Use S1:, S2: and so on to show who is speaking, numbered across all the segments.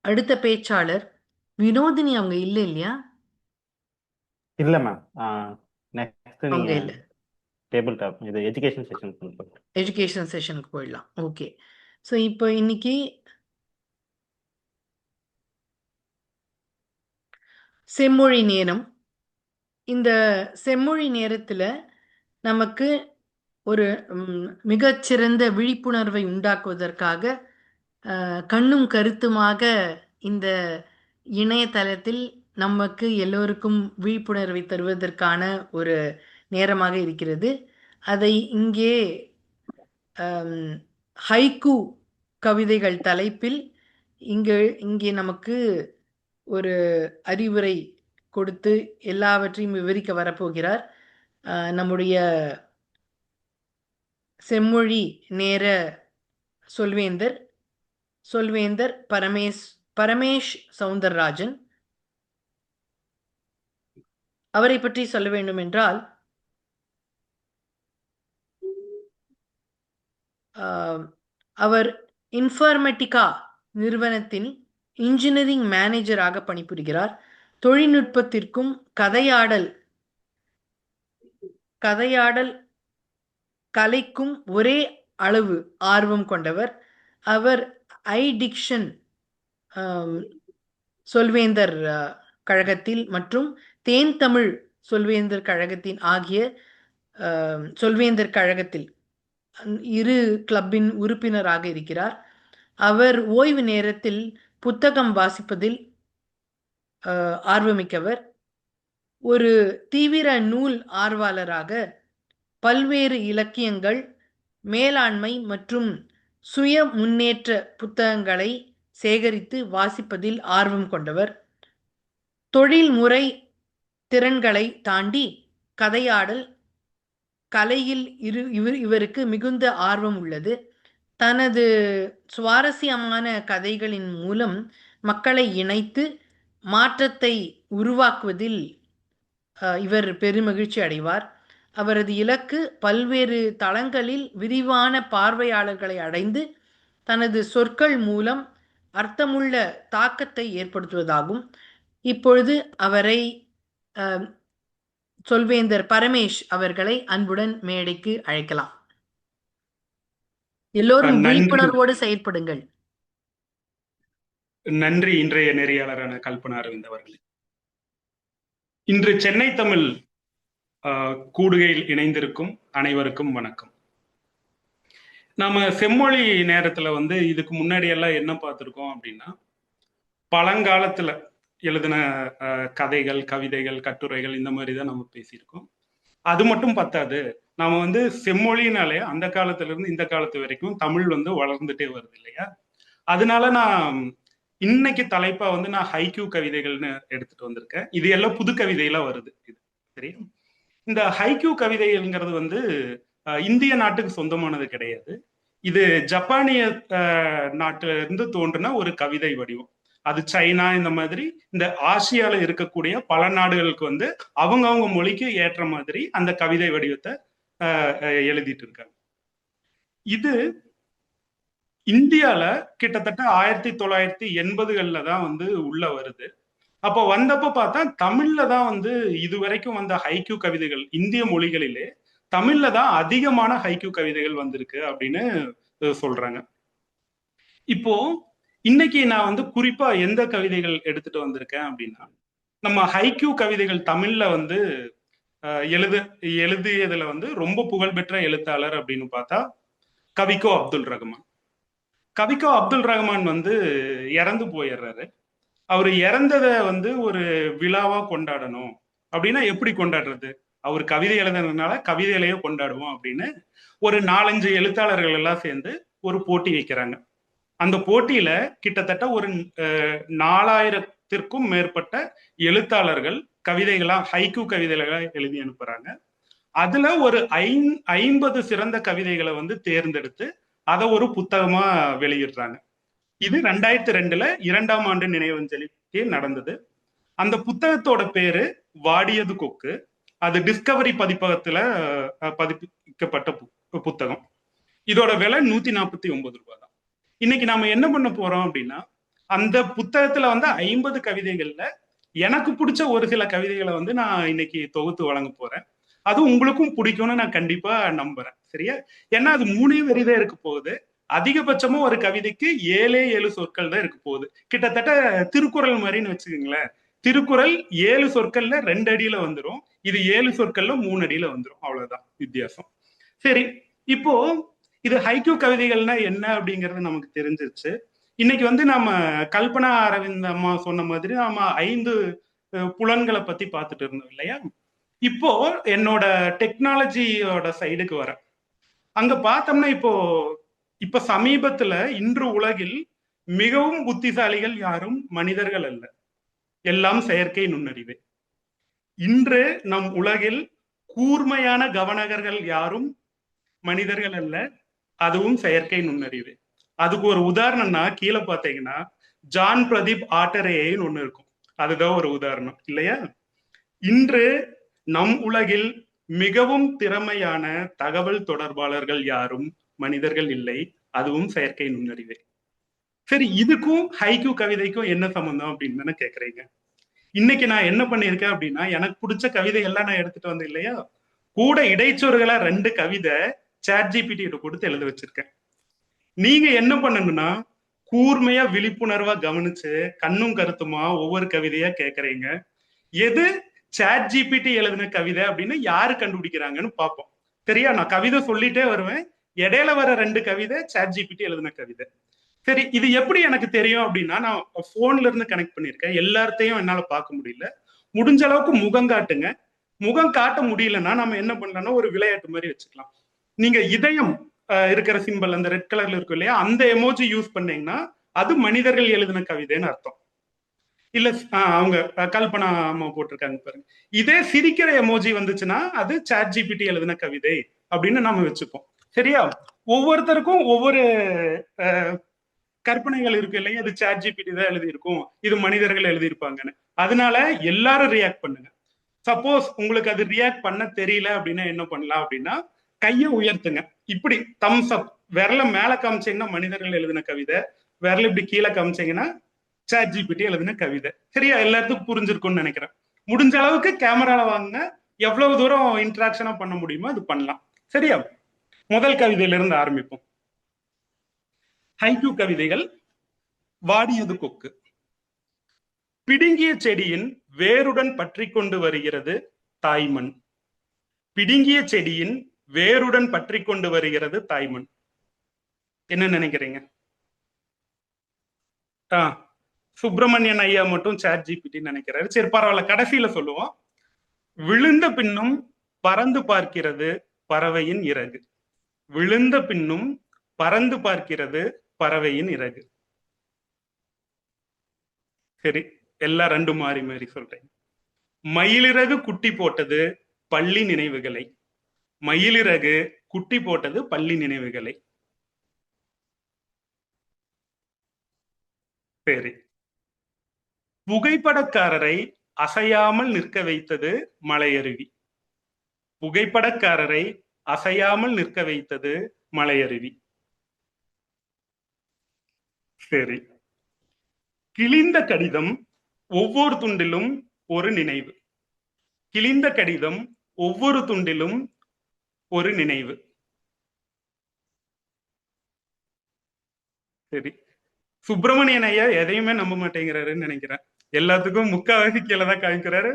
S1: அடுத்த பேச்சாளர் வினோதினி. அவங்க இல்ல இல்லையா?
S2: இல்ல மேம். நெக்ஸ்ட் நீங்க
S1: அவங்க இல்ல.
S2: டேபிள் டாப் இது எஜுகேஷன் செஷன் பண்ணுங்க.
S1: எஜுகேஷன் செஷனுக்கு போயிடலாம். ஓகே. ஸோ இப்போ இன்னைக்கு செம்மொழி நேரம். இந்த செம்மொழி நேரத்துல நமக்கு ஒரு மிகச்சிறந்த விழிப்புணர்வை உண்டாக்குவதற்காக கண்ணும் கருத்துமாக இந்த இணையதளத்தில் நமக்கு எல்லோருக்கும் விழிப்புணர்வை தருவதற்கான ஒரு நேரமாக இருக்கிறது. அதை இங்கே ஹைக்கூ கவிதைகள் தலைப்பில் இங்கே இங்கே நமக்கு ஒரு அறிவுரை கொடுத்து எல்லாவற்றையும் விவரிக்க வரப்போகிறார் நம்முடைய செம்மொழி நேர சொல்வேந்தர் சொல்வேந்தர் பரமேஷ் சவுந்தரராஜன். அவரை பற்றி சொல்ல வேண்டும் என்றால் அவர் இன்ஃபர்மேட்டிகா நிறுவனத்தின் இன்ஜினியரிங் மேனேஜராக பணிபுரிகிறார். தொழில்நுட்பத்திற்கும் கதையாடல் கதையாடல் கலைக்கும் ஒரே அளவு ஆர்வம் கொண்டவர். அவர் ஐடிக்ஷன் சொல்வேந்தர் கழகத்தில் மற்றும் தேன் தமிழ் சொல்வேந்தர் கழகத்தின் ஆகிய சொல்வேந்தர் கழகத்தில் இரு கிளப்பின் உறுப்பினராக இருக்கிறார். அவர் ஓய்வு நேரத்தில் புத்தகம் வாசிப்பதில் ஆர்வமிக்கவர். ஒரு தீவிர நூல் ஆர்வலராக பல்வேறு இலக்கியங்கள், மேலாண்மை மற்றும் சுய முன்னேற்ற புத்தகங்களை சேகரித்து வாசிப்பதில் ஆர்வம் கொண்டவர். தொழில்முறை திறன்களை தாண்டி கதையாடல் கலையில் இவருக்கு மிகுந்த ஆர்வம் உள்ளது. தனது சுவாரஸ்யமான கதைகளின் மூலம் மக்களை இணைத்து மாற்றத்தை உருவாக்குவதில் இவர் பெருமகிழ்ச்சி அடைவார். அவரது இலக்கு பல்வேறு தளங்களில் விரிவான பார்வையாளர்களை அடைந்து தனது சொற்கள் மூலம் அர்த்தமுள்ள தாக்கத்தை ஏற்படுத்துவதாகும். இப்பொழுது அவரை சொல்வேந்தர் பரமேஷ் அவர்களை அன்புடன் மேடைக்கு அழைக்கலாம். எல்லோரும் விழிப்புணர்வோடு செயற்படுங்கள்.
S3: நன்றி. இன்றைய நெறியாளரான கல்பனா அரவிந்த் அவர்களே. இன்று சென்னை தமிழ் கூடுகையில் இணைந்திருக்கும் அனைவருக்கும் வணக்கம். நாம செம்மொழி நேரத்துல இதுக்கு முன்னாடி எல்லாம் என்ன பார்த்திருக்கோம் அப்படின்னா, பழங்காலத்துல எழுதின கதைகள், கவிதைகள், கட்டுரைகள் இந்த மாதிரி தான் நம்ம பேசியிருக்கோம். அது மட்டும் பத்தாது, நாம செம்மொழினாலே அந்த காலத்துல இருந்து இந்த காலத்து வரைக்கும் தமிழ் வளர்ந்துட்டே வருது இல்லையா? அதனால நான் இன்னைக்கு தலைப்பா நான் ஹைக்கூ கவிதைகள்னு எடுத்துட்டு வந்திருக்கேன். இது எல்லாம் புது கவிதையெல்லாம் வருது. இது சரி. இந்த ஹைக்கூ கவிதைகள்ங்கிறது இந்திய நாட்டுக்கு சொந்தமானது கிடையாது. இது ஜப்பானிய நாட்டுல இருந்து தோன்றின ஒரு கவிதை வடிவம். அது சைனா இந்த மாதிரி இந்த ஆசியால இருக்கக்கூடிய பல நாடுகளுக்கு அவங்கவுங்க மொழிக்கு ஏற்ற மாதிரி அந்த கவிதை வடிவத்தை எழுதிட்டு இருக்காங்க. இது இந்தியால கிட்டத்தட்ட 1980கள்ல தான் உள்ள வருது. அப்போ வந்தப்ப பார்த்தா தமிழ்ல தான் இது வரைக்கும் வந்த ஹைக்கூ கவிதைகள் இந்திய மொழிகளிலே தமிழ்ல தான் அதிகமான ஹைக்கூ கவிதைகள் வந்திருக்கு அப்படின்னு சொல்றாங்க. இப்போ இன்னைக்கு நான் குறிப்பா எந்த கவிதைகள் எடுத்துட்டு வந்திருக்கேன் அப்படின்னா, நம்ம ஹைக்கூ கவிதைகள் தமிழ்ல எழுதியதுல ரொம்ப புகழ்பெற்ற எழுத்தாளர் அப்படின்னு பார்த்தா கவிக்கோ அப்துல் ரஹ்மான். கவிக்கோ அப்துல் ரஹ்மான் இறந்து போயிடுறாரு. அவர் இறந்ததை ஒரு விழாவா கொண்டாடணும் அப்படின்னா எப்படி கொண்டாடுறது? அவர் கவிதை எழுதுனதுனால கவிதையிலேயே கொண்டாடுவோம் அப்படின்னு ஒரு 4-5 எழுத்தாளர்கள் எல்லாம் சேர்ந்து ஒரு போட்டி வைக்கிறாங்க. அந்த போட்டியில கிட்டத்தட்ட ஒரு 4000த்திற்கும் மேற்பட்ட எழுத்தாளர்கள் கவிதைகளா ஹைக்கூ கவிதைகளா எழுதி அனுப்புறாங்க. அதுல ஒரு 50 சிறந்த கவிதைகளை தேர்ந்தெடுத்து அதை ஒரு புத்தகமா வெளியிடுறாங்க. இது 2002ல 2ஆம் ஆண்டு நினைவஞ்சலிக்கு நடந்தது. அந்த புத்தகத்தோட பேரு வாடியது கொக்கு. அது டிஸ்கவரி பதிப்பகத்துல பதிப்பிக்கப்பட்ட புத்தகம். இதோட விலை 149 ரூபாய் தான். இன்னைக்கு நாம என்ன பண்ண போறோம் அப்படின்னா, அந்த புத்தகத்துல வந்து 50 கவிதைகள்ல எனக்கு பிடிச்ச ஒரு சில கவிதைகளை வந்து நான் இன்னைக்கு தொகுத்து வழங்க போறேன். அது உங்களுக்கும் பிடிக்கும்னு நான் கண்டிப்பா நம்புறேன். சரியா? ஏன்னா அது 3 வரிதான் இருக்க போகுது. அதிகபட்சமா ஒரு கவிதைக்கு 7 சொற்கள் தான் இருக்க போகுது. கிட்டத்தட்ட திருக்குறள் மாதிரின்னு வச்சுக்கோங்களேன். திருக்குறள் 7 சொற்கள்ல 2 அடியில வந்துடும். இது 7 சொற்கள்ல 3 அடியில வந்துடும். அவ்வளவுதான் வித்தியாசம். சரி, இப்போ இது ஹைக்கூ கவிதைகள்னா என்ன அப்படிங்கிறது நமக்கு தெரிஞ்சிருச்சு. இன்னைக்கு வந்து நம்ம கல்பனா அரவிந்த் அம்மா சொன்ன மாதிரி நாம 5 புலன்களை பத்தி பார்த்துட்டு இருந்தோம் இல்லையா? இப்போ என்னோட டெக்னாலஜியோட சைடுக்கு வர அங்க பார்த்தோம்னா இப்ப சமீபத்துல இன்று உலகில் மிகவும் புத்திசாலிகள் யாரும் மனிதர்கள் அல்ல, எல்லாம் செயற்கை நுண்ணறிவு. இன்று நம் உலகில் கூர்மையான கவனகர்கள் யாரும் மனிதர்கள் அல்ல, அதுவும் செயற்கை நுண்ணறிவு. அதுக்கு ஒரு உதாரணம்னா கீழே பார்த்தீங்கன்னா ஜான் பிரதீப் ஆட்டரேன்னு ஒண்ணு இருக்கும். அதுதான் ஒரு உதாரணம் இல்லையா? இன்று நம் உலகில் மிகவும் திறமையான தகவல் தொடர்பாளர்கள் யாரும் மனிதர்கள் இல்லை, அதுவும் செயற்கை நுண்ணறிவு. சரி, இதுக்கும் ஹைக்கூ கவிதைக்கும் என்ன சம்பந்தம் அப்படின்னு கேக்குறீங்க. இன்னைக்கு நான் என்ன பண்ணிருக்கேன் அப்படின்னா, எனக்கு பிடிச்ச கவிதை எல்லாம் நான் எடுத்துட்டு வந்தேன் இல்லையா, கூட இடைச்சொருகளா 2 கவிதை ChatGPT கொடுத்து எழுத வச்சிருக்கேன். நீங்க என்ன பண்ணணும்னா கூர்மையா விழிப்புணர்வா கவனிச்சு கண்ணும் கருத்துமா ஒவ்வொரு கவிதையா கேக்குறீங்க. எது ChatGPT எழுதின கவிதை அப்படின்னு யாரு கண்டுபிடிக்கிறாங்கன்னு பார்ப்போம். சரியா? நான் கவிதை சொல்லிட்டே வருவேன். இடையில வர 2 கவிதை ChatGPT எழுதின கவிதை. சரி, இது எப்படி எனக்கு தெரியும் அப்படின்னா, நான் போன்ல இருந்து கனெக்ட் பண்ணிருக்கேன். எல்லாத்தையும் என்னால பார்க்க முடியல. முடிஞ்ச அளவுக்கு முகம் காட்டுங்க. முகம் காட்ட முடியலன்னா நம்ம என்ன பண்ணலாம்னா ஒரு விளையாட்டு மாதிரி வச்சுக்கலாம். நீங்க இதயம் இருக்கிற சிம்பிள் அந்த ரெட் கலர்ல இருக்கும் இல்லையா, அந்த எமோஜி யூஸ் பண்ணீங்கன்னா அது மனிதர்கள் எழுதின கவிதைன்னு அர்த்தம். இல்ல அவங்க கல்பனா அம்மா போட்டிருக்காங்க பாருங்க. இதே சிரிக்கிற எமோஜி வந்துச்சுன்னா அது ChatGPT எழுதின கவிதை அப்படின்னு நாம வச்சுப்போம். சரியா? ஒவ்வொருத்தருக்கும் ஒவ்வொரு கற்பனைகள் இருக்கு இல்லையா, இது ChatGPT தான் எழுதியிருக்கும், இது மனிதர்கள் எழுதியிருப்பாங்கன்னு. அதனால எல்லாரும் ரியாக்ட் பண்ணுங்க. சப்போஸ் உங்களுக்கு அது ரியாக்ட் பண்ண தெரியல அப்படின்னா என்ன பண்ணலாம் அப்படின்னா, கையை உயர்த்துங்க. இப்படி தம்ஸ் அப், விரல மேல காமிச்சீங்கன்னா மனிதர்கள் எழுதின கவிதை, விரல இப்படி கீழே காமிச்சீங்கன்னா ChatGPT எழுதின கவிதை. சரியா? எல்லாத்துக்கும் புரிஞ்சிருக்கும்னு நினைக்கிறேன். முடிஞ்ச அளவுக்கு கேமரால வாங்க, எவ்வளவு தூரம் இன்டராக்ஷனா பண்ண முடியுமோ அது பண்ணலாம். சரியா? முதல் கவிதையில இருந்து ஆரம்பிப்போம். ஹைக்கூ கவிதைகள். வாடியது கொக்கு. பிடுங்கிய செடியின் வேருடன் பற்றி கொண்டு வருகிறது தாய்மண். பிடுங்கிய செடியின் வேருடன் பற்றி கொண்டு வருகிறது தாய்மண். என்ன நினைக்கிறீங்க? சுப்பிரமணியன் ஐயா மட்டும் ChatGPT நினைக்கிறாரு. சரி, பரவாயில்ல, கடைசியில சொல்லுவோம். விழுந்த பின்னும் பறந்து பார்க்கிறது பறவையின் இறகு. விழுந்த பின்னும் பறந்து பார்க்கிறது பறவையின் இறகு. சரி, எல்லாம் 2 மாறி மாறி சொல்றேன். மயிலிறகு குட்டி போட்டது பள்ளி நினைவுகளை. மயிலிறகு குட்டி போட்டது பள்ளி நினைவுகளை. சரி. புகைப்படக்காரரை அசையாமல் நிற்க வைத்தது மலையருவி. புகைப்படக்காரரை அசையாமல் நிற்க வைத்தது மலையருவி. சரி. கிழிந்த கடிதம் ஒவ்வொரு துண்டிலும் ஒரு நினைவு. கிழிந்த கடிதம் ஒவ்வொரு துண்டிலும் ஒரு நினைவு. சரி. சுப்பிரமணியன் ஐயா எதையுமே நம்ப மாட்டேங்கிறாருன்னு நினைக்கிறேன். எல்லாத்துக்கும் முக்காவாசி கீழே தான் காமிக்கிறாரு.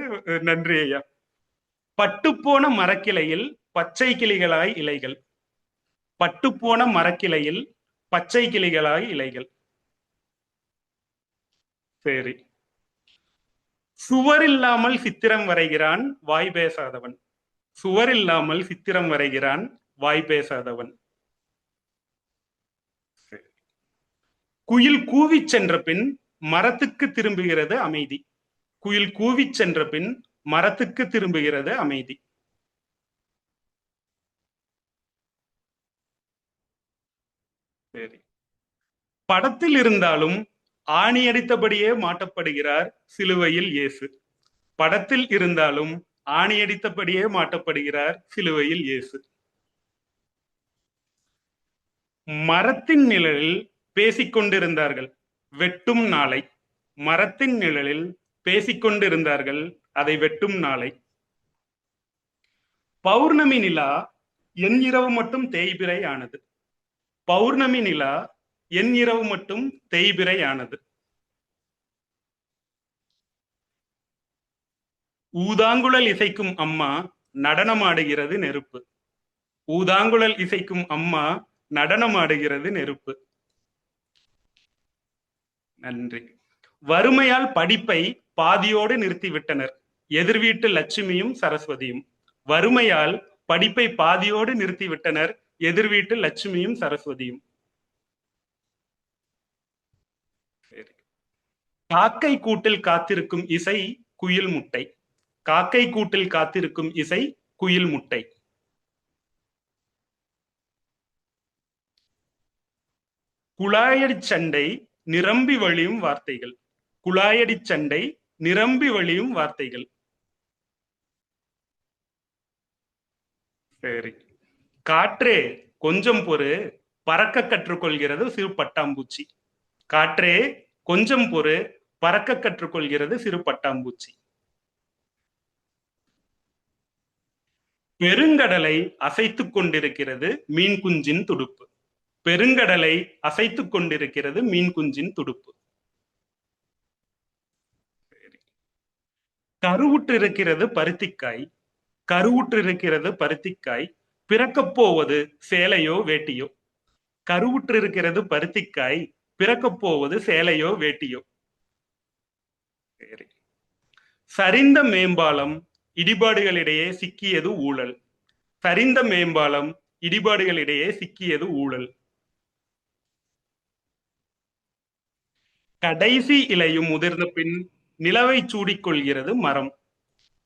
S3: நன்றி ஐயா. பட்டுப்போன மரக்கிளையில் பச்சை கிளிகளாய் இலைகள். பட்டுப்போன மரக்கிளையில் பச்சை கிளிகளாய் இலைகள். சரி. சுவர் இல்லாமல் சித்திரம் வரைகிறான் வாய் பேசாதவன். சுவர் இல்லாமல் சித்திரம் வரைகிறான் வாய் பேசாதவன். குயில் கூவி சென்ற பின் மரத்துக்கு திரும்புகிறது அமைதி. குயில் கூவி சென்ற பின் மரத்துக்கு திரும்புகிறது அமைதி. சரி. படத்தில் இருந்தாலும் ஆணி அடித்தபடியே மாட்டப்படுகிறார் சிலுவையில் இயேசு. படத்தில் இருந்தாலும் ஆணி அடித்தபடியே மாட்டப்படுகிறார் சிலுவையில் இயேசு. மரத்தின் நிழலில் பேசிக்கொண்டிருந்தார்கள். வெட்டும் நாளை. மரத்தின் நிழலில் பேசிக்கொண்டிருந்தார்கள், அதை வெட்டும் நாளை. பௌர்ணமி நிலா என் இரவு மட்டும் தேய்பிறை ஆனது. பௌர்ணமி நிலா என் இரவு மட்டும் தேய்பிறை ஆனது. ஊதாங்குழல் இசைக்கும் அம்மா நடனமாடுகிறது நெருப்பு. ஊதாங்குழல் இசைக்கும் அம்மா நடனமாடுகிறது நெருப்பு. நன்றி. வறுமையால் படிப்பை பாதியோடு நிறுத்திவிட்டனர் எதிர் வீட்டு லட்சுமியும் சரஸ்வதியும். வறுமையால் படிப்பை பாதியோடு நிறுத்திவிட்டனர் எதிர் வீட்டு லட்சுமியும் சரஸ்வதியும். காக்கை கூட்டில் காத்திருக்கும் இசை குயில் முட்டை. காக்கை கூட்டில் காத்திருக்கும் இசை குயில் முட்டை. குழாயடி சண்டை நிரம்பி வழியும் வார்த்தைகள். குழாயடி சண்டை நிரம்பி வழியும் வார்த்தைகள். சரி. காற்றே கொஞ்சம் பொறு, பறக்க கற்றுக்கொள்கிறது சிறு பட்டாம்பூச்சி. காற்றே கொஞ்சம் பொறு, பறக்க கற்றுக்கொள்கிறது சிறு பட்டாம்பூச்சி. பெருங்கடலை அசைத்துக் கொண்டிருக்கிறது மீன் குஞ்சின் துடுப்பு. பெருங்கடலை அசைத்துக் கொண்டிருக்கிறது மீன் குஞ்சின் துடுப்பு. கருவுற்றிருக்கிறது பருத்திக்காய். கருவுற்றிருக்கிறது பருத்திக்காய், பிறக்கப் போவது சேலையோ வேட்டியோ. கருவுற்றிருக்கிறது பருத்திக்காய், பிறக்கப் போவது சேலையோ வேட்டியோ. சரிந்த மேம்பாலம் இடிபாடுகளிடையே சிக்கியது ஊழல். சரிந்த மேம்பாலம் இடிபாடுகளிடையே சிக்கியது ஊழல். கடைசி இலையும் உதிர்ந்த பின் நிலவை சூடிக்கொள்கிறது மரம்.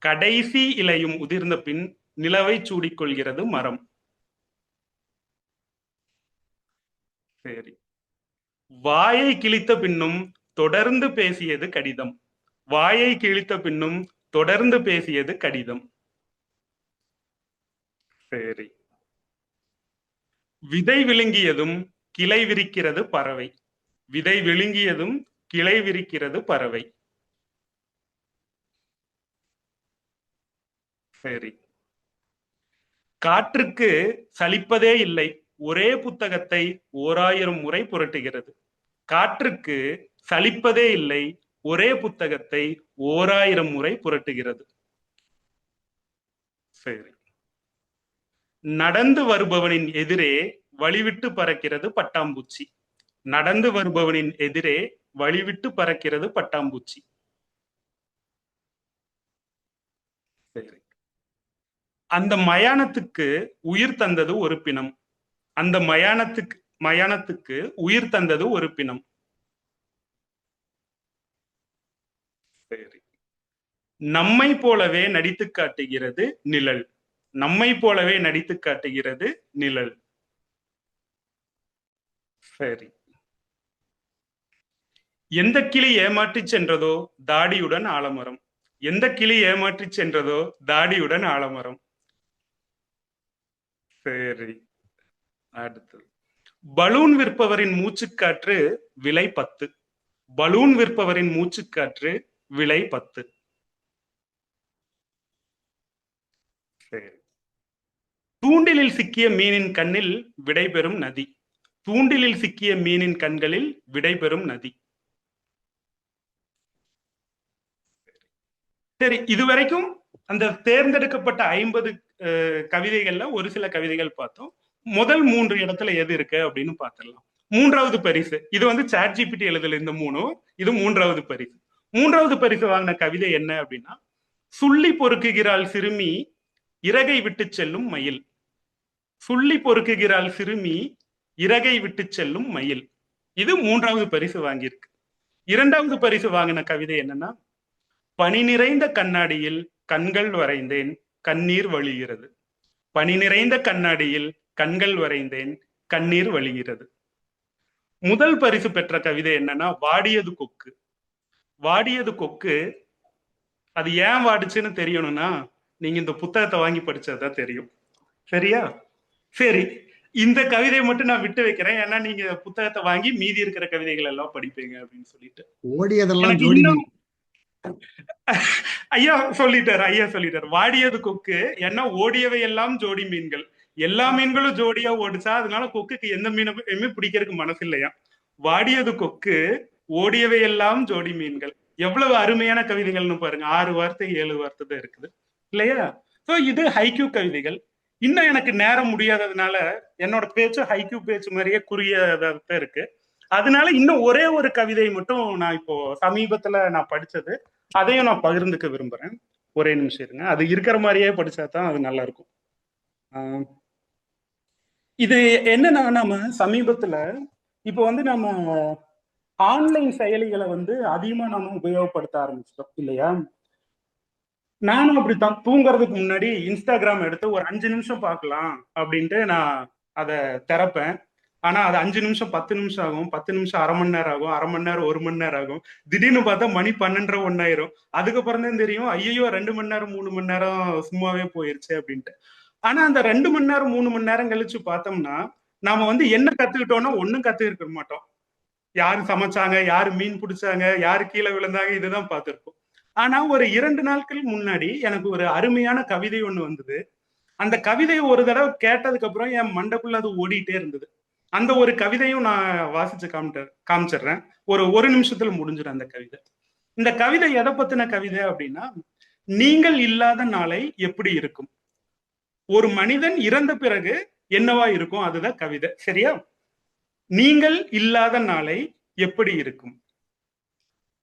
S3: கடைசி இலையும் உதிர்ந்த பின் நிலவை சூடிக்கொள்கிறது மரம். சரி. வாயை கிழித்த பின்னும் தொடர்ந்து பேசியது கடிதம். வாயை கிழித்த பின்னும் தொடர்ந்து பேசியது கடிதம். சரி. விதை விழுங்கியதும் கிளை விரிக்கிறது பறவை. விதை விழுங்கியதும் கிளை விரிக்கிறது பறவை. சரி. காற்றுக்கு சலிப்பதே இல்லை, ஒரே புத்தகத்தை 1000 முறை புரட்டுகிறது. காற்றுக்கு சலிப்பதே இல்லை, ஒரே புத்தகத்தை 1000 முறை புரட்டுகிறது. சரி. நடந்து வருபவனின் எதிரே வழிவிட்டு பறக்கிறது பட்டாம்பூச்சி. நடந்து வருபவனின் எதிரே வழிவிட்டு பறக்கிறது பட்டாம்பூச்சி. சரி. அந்த மயானத்துக்கு உயிர் தந்தது ஒரு பிணம். அந்த மயானத்துக்கு உயிர் தந்தது ஒரு பிணம். சரி. நம்மை போலவே நடித்து காட்டுகிறது நிழல். நம்மை போலவே நடித்து காட்டுகிறது நிழல். சரி. எந்த கிளி ஏமாற்றி சென்றதோ தாடியுடன் ஆலமரம். எந்த கிளி ஏமாற்றி சென்றதோ தாடியுடன் ஆலமரம். சரி. அடுத்தது. பலூன் விற்பவரின் மூச்சுக்காற்று விலை 10. பலூன் விற்பவரின் மூச்சுக்காற்று விலை 10. சரி. தூண்டிலில் சிக்கிய மீனின் கண்ணில் விடைபெறும் நதி. தூண்டிலில் சிக்கிய மீனின் கண்களில் விடைபெறும் நதி. சரி. இதுவரைக்கும் அந்த தேர்ந்தெடுக்கப்பட்ட 50 கவிதைகள்ல ஒரு சில கவிதைகள் பார்த்தோம். முதல் 3 இடத்துல எது இருக்கு அப்படின்னு பார்த்துடலாம். 3வது பரிசு இது வந்து ChatGPT எழுதல. இந்த 3 இது 3வது பரிசு. 3வது பரிசு வாங்கின கவிதை என்ன அப்படின்னா, சுள்ளி பொறுக்குகிறாள் சிறுமி இறகை விட்டு செல்லும் மயில். சுள்ளி பொறுக்குகிறாள் சிறுமி இறகை விட்டு செல்லும் மயில். இது 3வது பரிசு வாங்கியிருக்கு. 2வது பரிசு வாங்கின கவிதை என்னன்னா, பனி நிறைந்த கண்ணாடியில் கண்கள் வரைந்தேன் கண்ணீர் வழிகிறது. பனி நிறைந்த கண்ணாடியில் கண்கள் வரைந்தேன் கண்ணீர் வழிகிறது. முதல் பரிசு பெற்ற கவிதை என்னன்னா, வாடியது கொக்கு. வாடியது கொக்கு. அது ஏன் வாடிச்சுன்னு தெரியணும்னா நீங்க இந்த புத்தகத்தை வாங்கி படிச்சதுதான் தெரியும். சரியா? சரி. இந்த கவிதையை மட்டும் நான் விட்டு வைக்கிறேன். ஏன்னா நீங்க புத்தகத்தை வாங்கி மீதி இருக்கிற கவிதைகள் எல்லாம் படிப்பீங்க அப்படின்னு சொல்லிட்டு.
S4: ஓடியதெல்லாம்
S3: எனக்கு
S4: ஜோடி
S3: இன்னும்
S4: மீன்.
S3: ஐயா சொல்லிட்டாரு. வாடியது கொக்கு, ஏன்னா ஓடியவை எல்லாம் ஜோடி மீன்கள். எல்லா மீன்களும் ஜோடியா ஓடிச்சா அதனால கொக்குக்கு எந்த மீனையுமே பிடிக்கிறதுக்கு மனசு இல்லையா. வாடியது கொக்கு, ஓடியவை எல்லாம் ஜோடி மீன்கள். எவ்வளவு அருமையான கவிதைகள்னு பாருங்க. 6 வார்த்தை 7 வார்த்தை தான் இருக்குது இல்லையா. சோ இது ஹைக்யூ கவிதைகள். இன்னும் எனக்கு நேரம் முடியாததுனால என்னோட பேச்சு ஹைக்யூ பேச்சு மாதிரியே குறுகியதான் இருக்கு. அதனால இன்னும் ஒரே ஒரு கவிதை மட்டும் நான் இப்போ சமீபத்துல நான் படிச்சது, அதையும் நான் பகிர்ந்துக்க விரும்புறேன். ஒரே நிமிஷம் இருங்க. அது இருக்கிற மாதிரியே படிச்சா தான் அது நல்லா இருக்கும். இது என்னன்னா, நம்ம சமீபத்துல இப்போ நம்ம ஆன்லைன் செயலிகளை அதிகமா நம்ம உபயோகப்படுத்த ஆரம்பிச்சிட்டோம் இல்லையா. நானும் அப்படித்தான். தூங்குறதுக்கு முன்னாடி இன்ஸ்டாகிராம் எடுத்து ஒரு 5 நிமிஷம் பார்க்கலாம் அப்படின்ட்டு நான் அதை திறப்பேன். ஆனா அது 5 நிமிஷம் 10 நிமிஷம் ஆகும், 10 நிமிஷம் அரை மணி நேரம் ஆகும், அரை மணி நேரம் 1 மணி நேரம் ஆகும். திடீர்னு பார்த்தா மணி 12:30 1 ஆயிரும். அதுக்கப்புறம் தான் தெரியும், ஐயோ 2 மணி நேரம் 3 மணி நேரம் சும்மாவே போயிருச்சு அப்படின்ட்டு. ஆனா அந்த 2 மணி நேரம் 3 மணி நேரம் கழிச்சு பார்த்தோம்னா நாம என்ன கத்துக்கிட்டோம்னா ஒன்னும் கத்துக்கிட்டு மாட்டோம். யாரு சமைச்சாங்க, யாரு மீன் பிடிச்சாங்க, யாரு கீழே விழுந்தாங்க, இதுதான் பார்த்திருப்போம். ஆனா ஒரு 2 நாட்கள் முன்னாடி எனக்கு ஒரு அருமையான கவிதை ஒண்ணு வந்தது. அந்த கவிதையை ஒரு தடவை கேட்டதுக்கு அப்புறம் என் மண்டைக்குள்ள அது ஓடிட்டே இருந்தது. அந்த ஒரு கவிதையும் நான் வாசிச்சு காமிச்சிடுறேன். ஒரு நிமிஷத்துல முடிஞ்சிடும் அந்த கவிதை. இந்த கவிதை எதை பத்தின கவிதை அப்படின்னா, நீங்கள் இல்லாத நாளை எப்படி இருக்கும், ஒரு மனிதன் இறந்த பிறகு என்னவா இருக்கும், அதுதான் கவிதை. சரியா? நீங்கள் இல்லாத நாளை எப்படி இருக்கும்.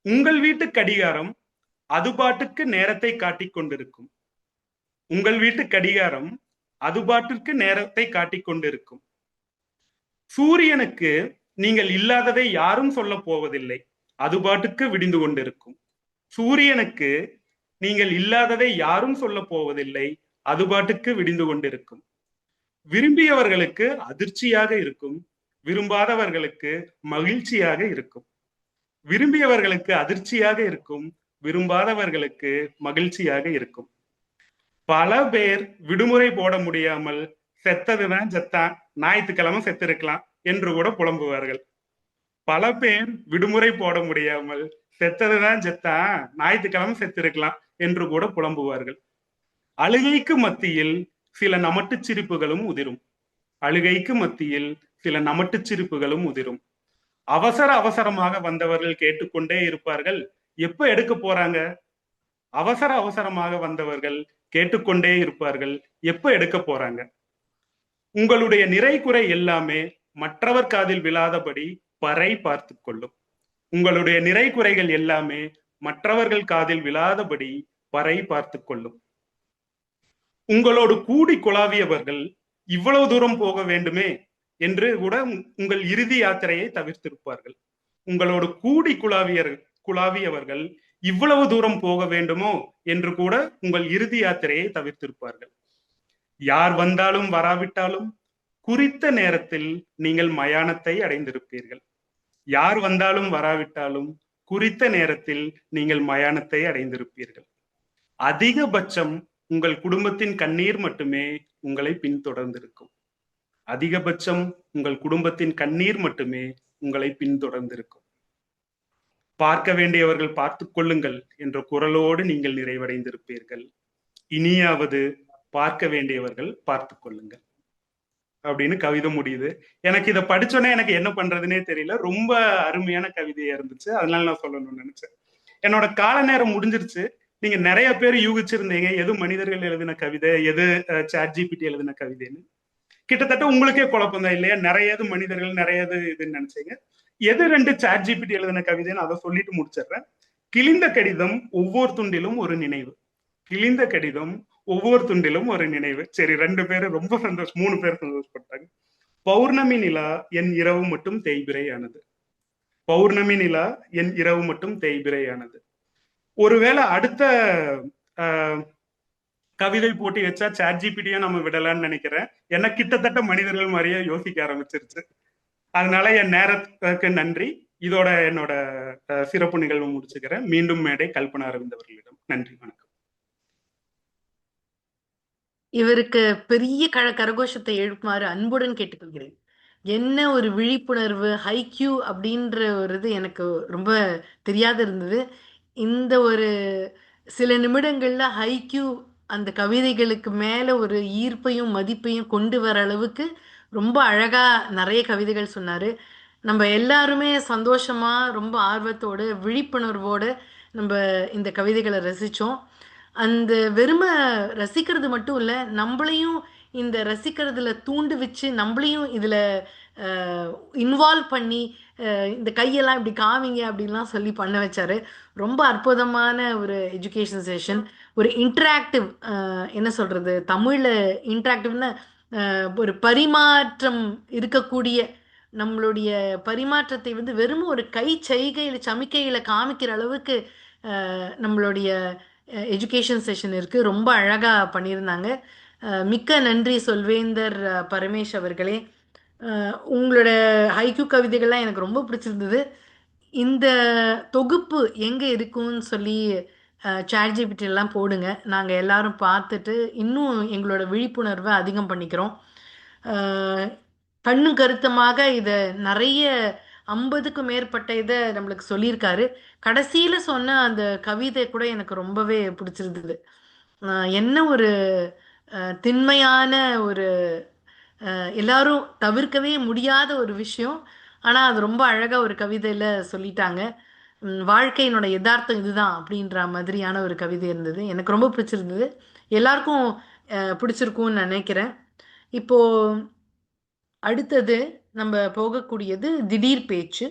S3: உங்கள் வீட்டு கடிகாரம் அது பாட்டுக்கு நேரத்தை காட்டிக் கொண்டிருக்கும். உங்கள் வீட்டு கடிகாரம் அது பாட்டுக்கு நேரத்தை காட்டிக் கொண்டிருக்கும். சூரியனுக்கு நீங்கள் இல்லாததை யாரும் சொல்ல போவதில்லை, அது பாட்டுக்கு விடிந்து கொண்டிருக்கும். சூரியனுக்கு நீங்கள் இல்லாததை யாரும் சொல்ல போவதில்லை, அது பாட்டுக்கு விடிந்து கொண்டிருக்கும். விரும்பியவர்களுக்கு அதிர்ச்சியாக இருக்கும், விரும்பாதவர்களுக்கு மகிழ்ச்சியாக இருக்கும். விரும்பியவர்களுக்கு அதிர்ச்சியாக இருக்கும், விரும்பாதவர்களுக்கு மகிழ்ச்சியாக இருக்கும். பல பேர் விடுமுறை போட முடியாமல் செத்ததுதான் செத்தான், ஞாயிற்றுக்கிழமை செத்து இருக்கலாம் என்று கூட புலம்புவார்கள். பல பேர் விடுமுறை போட முடியாமல் செத்ததுதான் செத்தான், ஞாயிற்றுக்கிழமை செத்து இருக்கலாம் என்று கூட புலம்புவார்கள். அழுகைக்கு மத்தியில் சில நமட்டு சிரிப்புகளும் உதிரும். அழுகைக்கு மத்தியில் சில நமட்டு சிரிப்புகளும் உதிரும். அவசர அவசரமாக வந்தவர்கள் கேட்டுக்கொண்டே இருப்பார்கள், எப்ப எடுக்க போறாங்க. அவசர அவசரமாக வந்தவர்கள் கேட்டுக்கொண்டே இருப்பார்கள், எப்ப எடுக்க போறாங்க. உங்களுடைய நிறை குறை எல்லாமே மற்றவர் காதில் விழாதபடி பறை பார்த்து கொள்ளும். உங்களுடைய நிறை குறைகள் எல்லாமே மற்றவர்கள் காதில் விழாதபடி பறை பார்த்து கொள்ளும். உங்களோடு கூடி குழாவியவர்கள் இவ்வளவு தூரம் போக வேண்டுமே என்று கூட உங்கள் இறுதி யாத்திரையை தவிர்த்திருப்பார்கள். உங்களோடு கூடி குழாவியவர்கள் இவ்வளவு தூரம் போக வேண்டுமோ என்று கூட உங்கள் இறுதி யாத்திரையை தவிர்த்திருப்பார்கள். யார் வந்தாலும் வராவிட்டாலும் குறித்த நேரத்தில் நீங்கள் மயானத்தை அடைந்திருப்பீர்கள். யார் வந்தாலும் வராவிட்டாலும் குறித்த நேரத்தில் நீங்கள் மயானத்தை அடைந்திருப்பீர்கள். அதிகபட்சம் உங்கள் குடும்பத்தின் கண்ணீர் மட்டுமே உங்களை பின்தொடர்ந்திருக்கும். அதிகபட்சம் உங்கள் குடும்பத்தின் கண்ணீர் மட்டுமே உங்களை பின்தொடர்ந்திருக்கும். பார்க்க வேண்டியவர்கள் பார்த்து கொள்ளுங்கள் என்ற குரலோடு நீங்கள் நிறைவடைந்திருப்பீர்கள். இனியாவது பார்க்க வேண்டியவர்கள் பார்த்து கொள்ளுங்கள் அப்படின்னு கவிதை முடியுது. எனக்கு இதை படிச்சோன்னே எனக்கு என்ன பண்றதுன்னே தெரியல. ரொம்ப அருமையான கவிதையா இருந்துச்சு, அதனால நான் சொல்லணும்னு நினைச்சேன். என்னோட கால நேரம் முடிஞ்சிருச்சு. நீங்க நிறைய பேர் யூகிச்சிருந்தீங்க எது மனிதர்கள் எழுதின கவிதை, எது ChatGPT எழுதின கவிதைன்னு. கிட்டத்தட்ட உங்களுக்கே குழப்பம் தான் இல்லையா? நிறையது மனிதர்கள், நிறையது இதுன்னு நினைச்சீங்க. எது 2 ChatGPT எழுதின கவிதைன்னு அதை சொல்லிட்டு முடிச்சிடுறேன். கிழிந்த கடிதம் ஒவ்வொரு துண்டிலும் ஒரு நினைவு. கிழிந்த கடிதம் ஒவ்வொரு துண்டிலும் ஒரு நினைவு. சரி, 2 பேரும் ரொம்ப சந்தோஷம், 3 பேர் சந்தோஷப்பட்டாங்க. பௌர்ணமி நிலா என் இரவு மட்டும் தேய்பிரையானது. பௌர்ணமி நிலா என் இரவு மட்டும் தேய்பிரையானது. ஒருவேளை அடுத்த கவிதை போட்டி வச்சா ChatGPT-ய நம்ம விடலான்னு நினைக்கிறேன். ஏன்னா கிட்டத்தட்ட மனிதர்கள் மாதிரியே யோசிக்க ஆரம்பிச்சிருச்சு. அதனால என் நேரத்துக்கு நன்றி. இதோட என்னோட சிறப்பு நிகழ்வு முடிச்சுக்கிறேன். மீண்டும் மேடை கல்பனா அரவிந்த் அவர்களிடம். நன்றி, வணக்கம்.
S1: இவருக்கு பெரிய கரகோஷத்தை எழுப்புமாறு அன்புடன் கேட்டுக்கொள்கிறேன். என்ன ஒரு விழிப்புணர்வு, ஹைக்யூ அப்படின்ற ஒரு இது எனக்கு ரொம்ப தெரியாத இருந்தது. இந்த ஒரு சில நிமிடங்கள்ல ஹைக்யூ அந்த கவிதைகளுக்கு மேல ஒரு ஈர்ப்பையும் மதிப்பையும் கொண்டு வர அளவுக்கு ரொம்ப அழகா நிறைய கவிதைகள் சொன்னாரு. நம்ம எல்லாருமே சந்தோஷமா ரொம்ப ஆர்வத்தோட விழிப்புணர்வோட நம்ம இந்த கவிதைகளை ரசிச்சோம். அந்த வெறுமை ரசிக்கிறது மட்டும் இல்லை, நம்மளையும் இந்த ரசிக்கிறதுல தூண்டு வச்சு நம்மளையும் இதில் இன்வால்வ் பண்ணி இந்த கையெல்லாம் இப்படி காமிங்க அப்படின்லாம் சொல்லி பண்ண வச்சாரு. ரொம்ப அற்புதமான ஒரு எஜுகேஷன் செஷன். ஒரு இன்டராக்டிவ், என்ன சொல்கிறது, தமிழில் இன்டராக்டிவ்னு ஒரு பரிமாற்றம் இருக்கக்கூடிய நம்மளுடைய பரிமாற்றத்தை வந்து வெறும் ஒரு கை செய்கையில் சமிக்கையில் காமிக்கிற அளவுக்கு நம்மளுடைய எஜுகேஷன் செஷன் இருக்குது. ரொம்ப அழகாக பண்ணியிருந்தாங்க. மிக்க நன்றி சொல்வேந்தர் பரமேஷ் அவர்களே. உங்களோட ஹைக்கூ கவிதைகள்லாம் எனக்கு ரொம்ப பிடிச்சிருந்தது. இந்த தொகுப்பு எங்கே இருக்குன்னு சொல்லி சாட் எல்லாம் போடுங்க. நாங்கள் எல்லாரும் பார்த்துட்டு இன்னும் எங்களோட விழிப்புணர்வை அதிகம் பண்ணிக்கிறோம். கண்ணும் கருத்துமாக இதை நிறைய 50க்கும் மேற்பட்ட இதை நம்மளுக்கு சொல்லியிருக்காரு. கடைசியில் சொன்ன அந்த கவிதை கூட எனக்கு ரொம்பவே பிடிச்சிருந்தது. என்ன ஒரு திண்மையான ஒரு எல்லாரும் தவிர்க்கவே முடியாத ஒரு விஷயம். ஆனால் அது ரொம்ப அழகாக ஒரு கவிதையில் சொல்லிட்டாங்க. வாழ்க்கையினோட யதார்த்தம் இதுதான் அப்படின்ற மாதிரியான ஒரு கவிதை இருந்தது. எனக்கு ரொம்ப பிடிச்சிருந்தது. எல்லாருக்கும் பிடிச்சிருக்கும்னு நினைக்கிறேன். இப்போ அடுத்தது நம்ம போகக்கூடியது திடீர் பேச்சு.